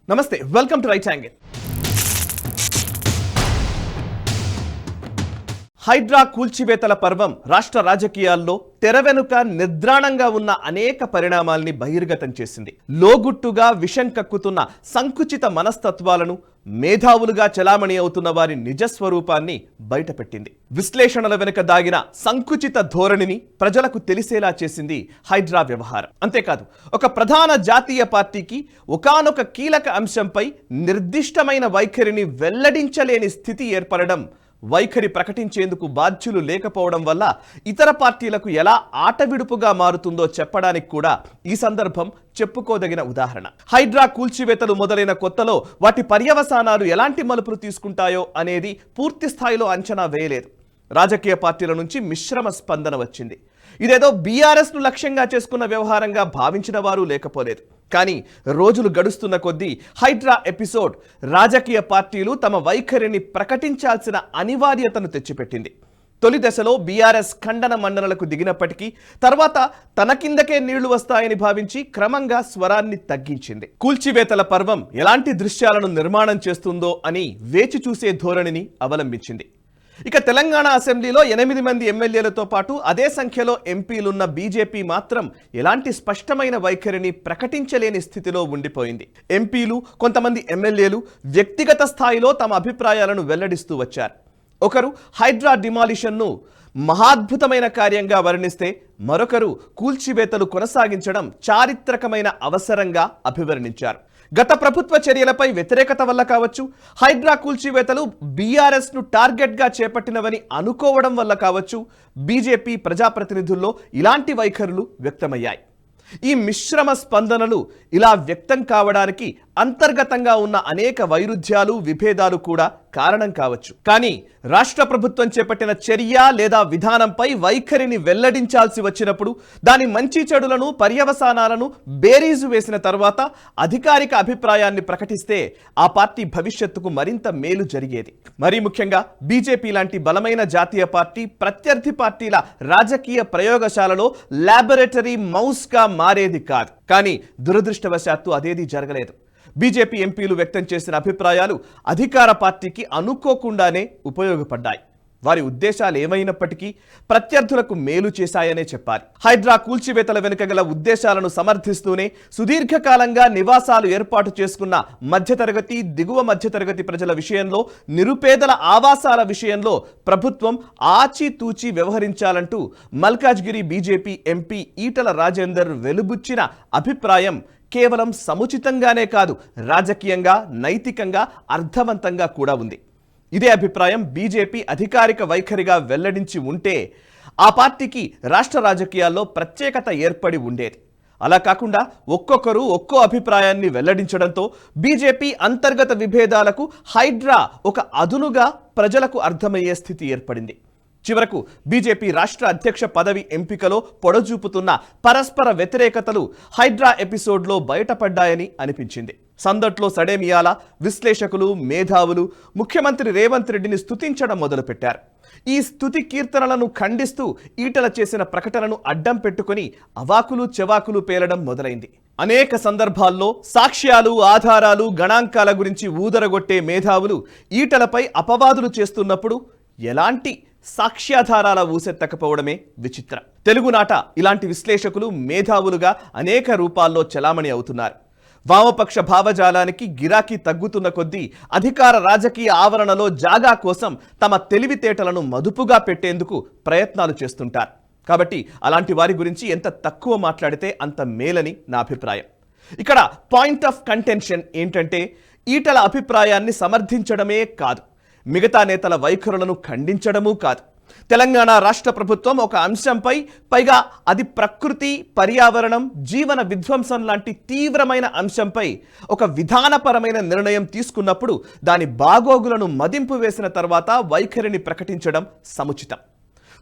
నమస్తే, welcome to right angle. HYDRAA కూల్చివేతల పర్వం రాష్ట్ర రాజకీయాల్లో తెర వెనుక నిద్రాణంగా ఉన్న అనేక పరిణామాల్ని బహిర్గతం చేసింది. లోగుట్టుగా విషం కక్కుతున్న సంకుచిత మనస్తత్వాలను, మేధావులుగా చలామణి అవుతున్న వారి నిజస్వరూపాన్ని బయటపెట్టింది. విశ్లేషణల వెనుక దాగిన సంకుచిత ధోరణిని ప్రజలకు తెలిసేలా చేసింది హైడ్రా వ్యవహారం. అంతేకాదు, ఒక ప్రధాన జాతీయ పార్టీకి ఒకానొక కీలక అంశంపై నిర్దిష్టమైన వైఖరిని వెల్లడించలేని స్థితి ఏర్పడడం, వైఖరి ప్రకటించేందుకు బాధ్యులు లేకపోవడం వల్ల ఇతర పార్టీలకు ఎలా ఆటవిడుపుగా మారుతుందో చెప్పడానికి కూడా ఈ సందర్భం చెప్పుకోదగిన ఉదాహరణ. హైడ్రా కూల్చివేతలు మొదలైన కొత్తలో వాటి పర్యవసానాలు ఎలాంటి మలుపులు తీసుకుంటాయో అనేది పూర్తి స్థాయిలో అంచనా వేయలేదు. రాజకీయ పార్టీల నుంచి మిశ్రమ స్పందన వచ్చింది. ఇదేదో బీఆర్ఎస్ను లక్ష్యంగా చేసుకున్న వ్యవహారంగా భావించిన వారు లేకపోలేదు. కానీ రోజులు గడుస్తున్న కొద్దీ హైడ్రా ఎపిసోడ్ రాజకీయ పార్టీలు తమ వైఖరిని ప్రకటించాల్సిన అనివార్యతను తెచ్చిపెట్టింది. తొలి దశలో బీఆర్ఎస్ ఖండన మండనలకు దిగినప్పటికీ తర్వాత తన కిందకే నీళ్లు వస్తాయని భావించి క్రమంగా స్వరాన్ని తగ్గించింది. కూల్చివేతల పర్వం ఎలాంటి దృశ్యాలను నిర్మాణం చేస్తుందో అని వేచి చూసే ధోరణిని అవలంబించింది. ఇక తెలంగాణ అసెంబ్లీలో 8 మంది ఎమ్మెల్యేలతో పాటు అదే సంఖ్యలో ఎంపీలున్న బీజేపీ మాత్రం ఎలాంటి స్పష్టమైన వైఖరిని ప్రకటించలేని స్థితిలో ఉండిపోయింది. ఎంపీలు, కొంతమంది ఎమ్మెల్యేలు వ్యక్తిగత స్థాయిలో తమ అభిప్రాయాలను వెల్లడిస్తూ వచ్చారు. ఒకరు హైడ్రా డిమాలిషన్ను మహాద్భుతమైన కార్యంగా వర్ణిస్తే, మరొకరు కూల్చివేతలు కొనసాగించడం చారిత్రకమైన అవసరంగా అభివర్ణించారు. గత ప్రభుత్వ చర్యలపై వ్యతిరేకత వల్ల కావచ్చు, హైడ్రా కూల్చివేతలు బీఆర్ఎస్ను టార్గెట్గా చేపట్టినవని అనుకోవడం వల్ల కావచ్చు, బీజేపీ ప్రజాప్రతినిధుల్లో ఇలాంటి వైఖరులు వ్యక్తమయ్యాయి. ఈ మిశ్రమ స్పందనలు ఇలా వ్యక్తం కావడానికి అంతర్గతంగా ఉన్న అనేక వైరుధ్యాలు, విభేదాలు కూడా కారణం కావచ్చు. కానీ రాష్ట్ర ప్రభుత్వం చేపట్టిన చర్య లేదా విధానంపై వైఖరిని వెల్లడించాల్సి వచ్చినప్పుడు దాని మంచి చెడులను, పర్యవసానాలను బేరీజు వేసిన తర్వాత అధికారిక అభిప్రాయాన్ని ప్రకటిస్తే ఆ పార్టీ భవిష్యత్తుకు మరింత మేలు జరిగేది. మరీ ముఖ్యంగా బీజేపీ లాంటి బలమైన జాతీయ పార్టీ ప్రత్యర్థి పార్టీల రాజకీయ ప్రయోగశాలలో ల్యాబొరేటరీ మౌస్గా మారేది కాదు. కానీ దురదృష్టవశాత్తు అదేది జరగలేదు. బీజేపీ ఎంపీలు వ్యక్తం చేసిన అభిప్రాయాలు అధికార పార్టీకి అనుకోకుండానే ఉపయోగపడ్డాయి. వారి ఉద్దేశాలు ఏమైనప్పటికీ ప్రత్యర్థులకు మేలు చేశాయనే చెప్పాలి. హైడ్రా కూల్చివేతల వెనుక గల ఉద్దేశాలను సమర్థిస్తూనే సుదీర్ఘకాలంగా నివాసాలు ఏర్పాటు చేసుకున్న మధ్యతరగతి, దిగువ మధ్యతరగతి ప్రజల విషయంలో, నిరుపేదల ఆవాసాల విషయంలో ప్రభుత్వం ఆచితూచి వ్యవహరించాలంటూ మల్కాజ్గిరి బీజేపీ ఎంపీ ఈటల రాజేందర్ వెలుబుచ్చిన అభిప్రాయం కేవలం సముచితంగానే కాదు, రాజకీయంగా, నైతికంగా అర్థవంతంగా కూడా ఉంది. ఇదే అభిప్రాయం బీజేపీ అధికారిక వైఖరిగా వెల్లడించి ఉంటే ఆ పార్టీకి రాష్ట్ర రాజకీయాల్లో ప్రత్యేకత ఏర్పడి ఉండేది. అలా కాకుండా ఒక్కొక్కరు ఒక్కో అభిప్రాయాన్ని వెల్లడించడంతో బీజేపీ అంతర్గత విభేదాలకు హైడ్రా ఒక అదునుగా ప్రజలకు అర్థమయ్యే స్థితి ఏర్పడింది. చివరకు బీజేపీ రాష్ట్ర అధ్యక్ష పదవి ఎంపికలో పొడజూపుతున్న పరస్పర వ్యతిరేకతలు హైడ్రా ఎపిసోడ్లో బయటపడ్డాయని అనిపించింది. సందట్లో సడేమియాల విశ్లేషకులు, మేధావులు ముఖ్యమంత్రి రేవంత్ రెడ్డిని స్తుతించడం మొదలుపెట్టారు. ఈ స్తుతి కీర్తనలను ఖండిస్తూ ఈటల చేసిన ప్రకటనను అడ్డం పెట్టుకుని అవాకులు చెవాకులు పేలడం మొదలైంది. అనేక సందర్భాల్లో సాక్ష్యాలు, ఆధారాలు, గణాంకాల గురించి ఊదరగొట్టే మేధావులు ఈటలపై అపవాదులు చేస్తున్నప్పుడు ఎలాంటి సాక్ష్యాధారాల ఊసెత్తకపోవడమే విచిత్రం. తెలుగునాట ఇలాంటి విశ్లేషకులు, మేధావులుగా అనేక రూపాల్లో చలామణి అవుతున్నారు. వామపక్ష భావజాలానికి గిరాకీ తగ్గుతున్న కొద్దీ అధికార రాజకీయ ఆవరణలో జాగా కోసం తమ తెలివితేటలను మదుపుగా పెట్టేందుకు ప్రయత్నాలు చేస్తుంటారు. కాబట్టి అలాంటి వారి గురించి ఎంత తక్కువ మాట్లాడితే అంత మేలని నా అభిప్రాయం. ఇక్కడ పాయింట్ ఆఫ్ కంటెన్షన్ ఏంటంటే, ఈటల అభిప్రాయాన్ని సమర్థించడమే కాదు, మిగతా నేతల వైఖరులను ఖండించడమూ కాదు. తెలంగాణ రాష్ట్ర ప్రభుత్వం ఒక అంశంపై, పైగా అది ప్రకృతి, పర్యావరణం, జీవన విధ్వంసం లాంటి తీవ్రమైన అంశంపై ఒక విధానపరమైన నిర్ణయం తీసుకున్నప్పుడు దాని బాగోగులను మదింపు వేసిన తర్వాత వైఖరిని ప్రకటించడం సముచితం.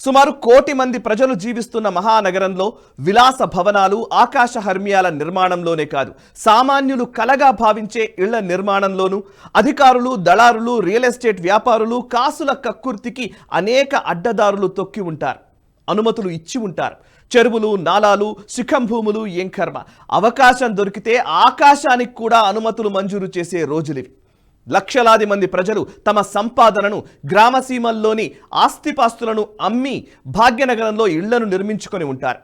సుమారు 1 కోటి మంది ప్రజలు జీవిస్తున్న మహానగరంలో విలాస భవనాలు, ఆకాశ హర్మ్యాల నిర్మాణంలోనే కాదు, సామాన్యులు కలగా భావించే ఇళ్ల నిర్మాణంలోనూ అధికారులు, దళారులు, రియల్ ఎస్టేట్ వ్యాపారులు కాసుల కక్కుర్తికి అనేక అడ్డదారులు తొక్కి ఉంటారు, అనుమతులు ఇచ్చి ఉంటారు. చెరువులు, నాలాలు, శిఖం భూములు ఏం కర్మ, అవకాశం దొరికితే ఆకాశానికి కూడా అనుమతులు మంజూరు చేసే రోజులివి. లక్షలాది మంది ప్రజలు తమ సంపాదనను, గ్రామసీమల్లోని ఆస్తిపాస్తులను అమ్మి భాగ్యనగరంలో ఇళ్లను నిర్మించుకొని ఉంటారు.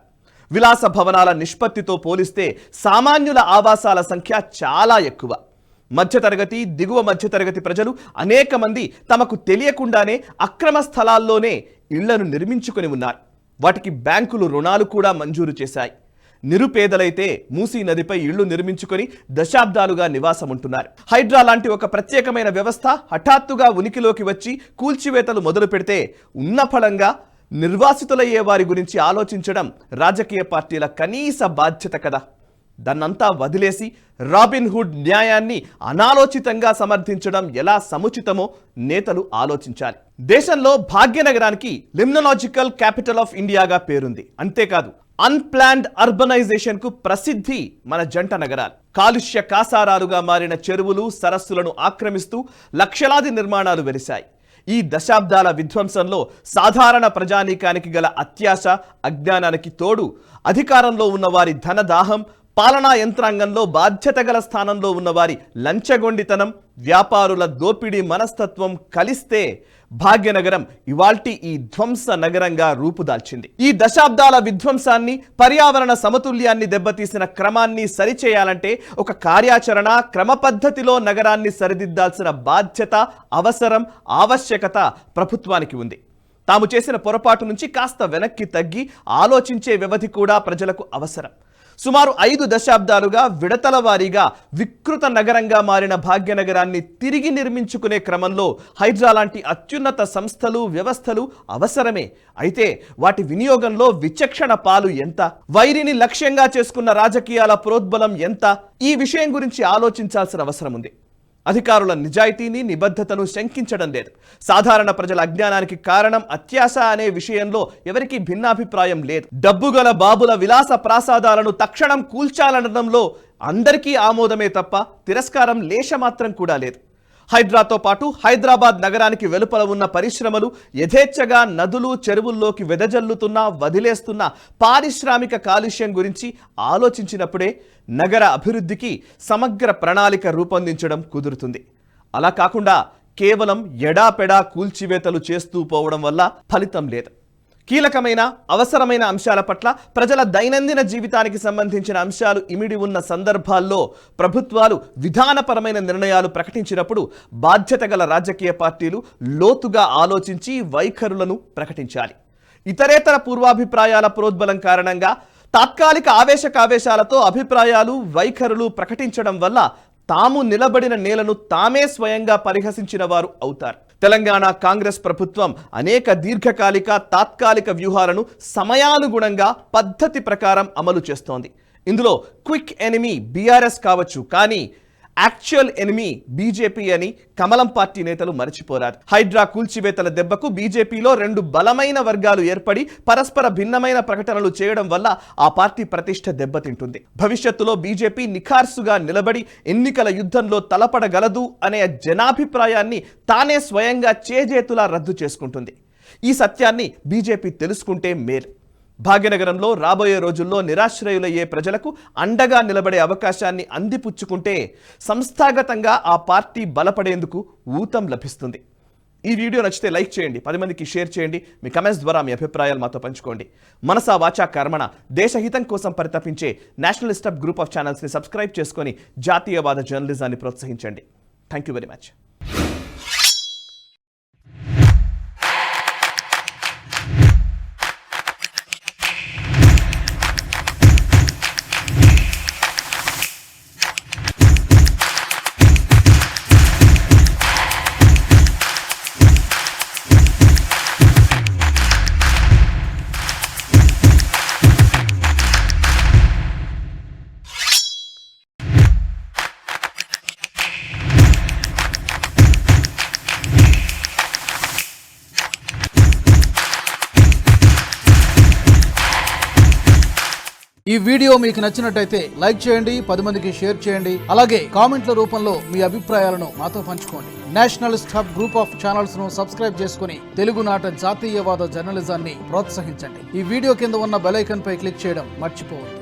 విలాస భవనాల నిష్పత్తితో పోలిస్తే సామాన్యుల ఆవాసాల సంఖ్య చాలా ఎక్కువ. మధ్యతరగతి, దిగువ మధ్యతరగతి ప్రజలు అనేక మంది తమకు తెలియకుండానే అక్రమ స్థలాల్లోనే ఇళ్లను నిర్మించుకొని ఉన్నారు. వాటికి బ్యాంకులు రుణాలు కూడా మంజూరు చేశాయి. నిరుపేదలైతే మూసీ నదిపై ఇళ్లు నిర్మించుకొని దశాబ్దాలుగా నివాసం ఉంటున్నారు. హైడ్రా లాంటి ఒక ప్రత్యేకమైన వ్యవస్థ హఠాత్తుగా ఉనికిలోకి వచ్చి కూల్చివేతలు మొదలు పెడితే ఉన్న ఫలంగా నిర్వాసితులయ్యే వారి గురించి ఆలోచించడం రాజకీయ పార్టీల కనీస బాధ్యత కదా. దాన్నంతా వదిలేసి రాబిన్హుడ్ న్యాయాన్ని అనాలోచితంగా సమర్థించడం ఎలా సముచితమో నేతలు ఆలోచించాలి. దేశంలో భాగ్యనగరానికి లిమ్నలాజికల్ క్యాపిటల్ ఆఫ్ ఇండియాగా పేరుంది. అంతేకాదు అన్ప్లాన్డ్ అర్బనైజేషన్ కు ప్రసిద్ధి మన జంట నగరాలు. కాలుష్య కాసారాలుగా మారిన చెరువులు, సరస్సులను ఆక్రమిస్తూ లక్షలాది నిర్మాణాలు వెలిశాయి. ఈ దశాబ్దాల విధ్వంసంలో సాధారణ ప్రజానీకానికి గల అత్యాశ, అజ్ఞానానికి తోడు అధికారంలో ఉన్న వారి ధనదాహం, పాలనా యంత్రాంగంలో బాధ్యత గల స్థానంలో ఉన్నవారి లంచగొండితనం, వ్యాపారుల దోపిడీ మనస్తత్వం కలిస్తే భాగ్యనగరం ఇవాల్టి ఈ ధ్వంస నగరంగా రూపుదాల్చింది. ఈ దశాబ్దాల విధ్వంసాన్ని, పర్యావరణ సమతుల్యాన్ని దెబ్బతీసిన క్రమాన్ని సరిచేయాలంటే ఒక కార్యాచరణ, క్రమ పద్ధతిలో నగరాన్ని సరిదిద్దాల్సిన బాధ్యత, అవసరం, ఆవశ్యకత ప్రభుత్వానికి ఉంది. తాము చేసిన పొరపాటు నుంచి కాస్త వెనక్కి తగ్గి ఆలోచించే వ్యవధి కూడా ప్రజలకు అవసరం. సుమారు 5 దశాబ్దాలుగా విడతల వారీగా వికృత నగరంగా మారిన భాగ్యనగరాన్ని తిరిగి నిర్మించుకునే క్రమంలో హైడ్రా లాంటి అత్యున్నత సంస్థలు, వ్యవస్థలు అవసరమే. అయితే వాటి వినియోగంలో విచక్షణ పాలు ఎంత, వైరిని లక్ష్యంగా చేసుకున్న రాజకీయాల ప్రోద్బలం ఎంత, ఈ విషయం గురించి ఆలోచించాల్సిన అవసరం ఉంది. అధికారుల నిజాయితీని, నిబద్ధతను శంకించడం లేదు. సాధారణ ప్రజల అజ్ఞానానికి కారణం అత్యాశ అనే విషయంలో ఎవరికీ భిన్నాభిప్రాయం లేదు. డబ్బుగల బాబుల విలాస ప్రాసాదాలను తక్షణం కూల్చాలనడంలో అందరికీ ఆమోదమే తప్ప తిరస్కారం లేశమాత్రం కూడా లేదు. హైడ్రాతో పాటు హైదరాబాద్ నగరానికి వెలుపల ఉన్న పరిశ్రమలు యథేచ్ఛగా నదులు, చెరువుల్లోకి వెదజల్లుతున్న, వదిలేస్తున్న పారిశ్రామిక కాలుష్యం గురించి ఆలోచించినప్పుడే నగర అభివృద్ధికి సమగ్ర ప్రణాళిక రూపొందించడం కుదురుతుంది. అలా కాకుండా కేవలం ఎడాపెడా కూల్చివేతలు చేస్తూ పోవడం వల్ల ఫలితం లేదు. కీలకమైన, అవసరమైన అంశాల పట్ల, ప్రజల దైనందిన జీవితానికి సంబంధించిన అంశాలు ఇమిడి ఉన్న సందర్భాల్లో ప్రభుత్వాలు విధానపరమైన నిర్ణయాలు ప్రకటించినప్పుడు బాధ్యత గల రాజకీయ పార్టీలు లోతుగా ఆలోచించి వైఖరులను ప్రకటించాలి. ఇతరేతర పూర్వాభిప్రాయాల ప్రోద్బలం కారణంగా తాత్కాలిక ఆవేశకావేశాలతో అభిప్రాయాలు, వైఖరులు ప్రకటించడం వల్ల తాము నిలబడిన నేలను తామే స్వయంగా పరిహసించిన వారు అవుతారు. తెలంగాణ కాంగ్రెస్ ప్రభుత్వం అనేక దీర్ఘకాలిక, తాత్కాలిక వ్యూహాలను సమయానుగుణంగా పద్ధతి ప్రకారం అమలు చేస్తోంది. ఇందులో క్విక్ ఎనిమీ బీఆర్ఎస్ కావచ్చు, కానీ యాక్చువల్ ఎనిమీ బీజేపీ అని కమలం పార్టీ నేతలు మరచిపోరారు. హైడ్రా కూల్చివేతల దెబ్బకు బీజేపీలో 2 బలమైన వర్గాలు ఏర్పడి పరస్పర భిన్నమైన ప్రకటనలు చేయడం వల్ల ఆ పార్టీ ప్రతిష్ట దెబ్బతింటుంది. భవిష్యత్తులో బీజేపీ నిఖార్సుగా నిలబడి ఎన్నికల యుద్ధంలో తలపడగలదు అనే జనాభిప్రాయాన్ని తానే స్వయంగా చేజేతులా రద్దు చేసుకుంటుంది. ఈ సత్యాన్ని బీజేపీ తెలుసుకుంటే మేలు. భాగ్యనగరంలో రాబోయే రోజుల్లో నిరాశ్రయులయ్యే ప్రజలకు అండగా నిలబడే అవకాశాన్ని అందిపుచ్చుకుంటే సంస్థాగతంగా ఆ పార్టీ బలపడేందుకు ఊతం లభిస్తుంది. ఈ వీడియో నచ్చితే లైక్ చేయండి, 10 మందికి షేర్ చేయండి. మీ కమెంట్స్ ద్వారా మీ అభిప్రాయాలు మాతో పంచుకోండి. మనసా వాచా కర్మణ దేశహితం కోసం పరితపించే నేషనలిస్ట్ హబ్ గ్రూప్ ఆఫ్ ఛానల్స్ని సబ్స్క్రైబ్ చేసుకొని జాతీయవాద జర్నలిజాన్ని ప్రోత్సహించండి. Thank you very much. ఈ వీడియో మీకు నచ్చినట్టయితే లైక్ చేయండి, 10 మందికి షేర్ చేయండి. అలాగే కామెంట్ల రూపంలో మీ అభిప్రాయాలను మాతో పంచుకోండి. Nationalist hub group of channels ను సబ్స్క్రైబ్ చేసుకుని తెలుగునాట జాతీయవాద జర్నలిజాన్ని ప్రోత్సహించండి. ఈ వీడియో కింద ఉన్న బెల్ ఐకాన్ పై క్లిక్ చేయడం మర్చిపోవద్దు.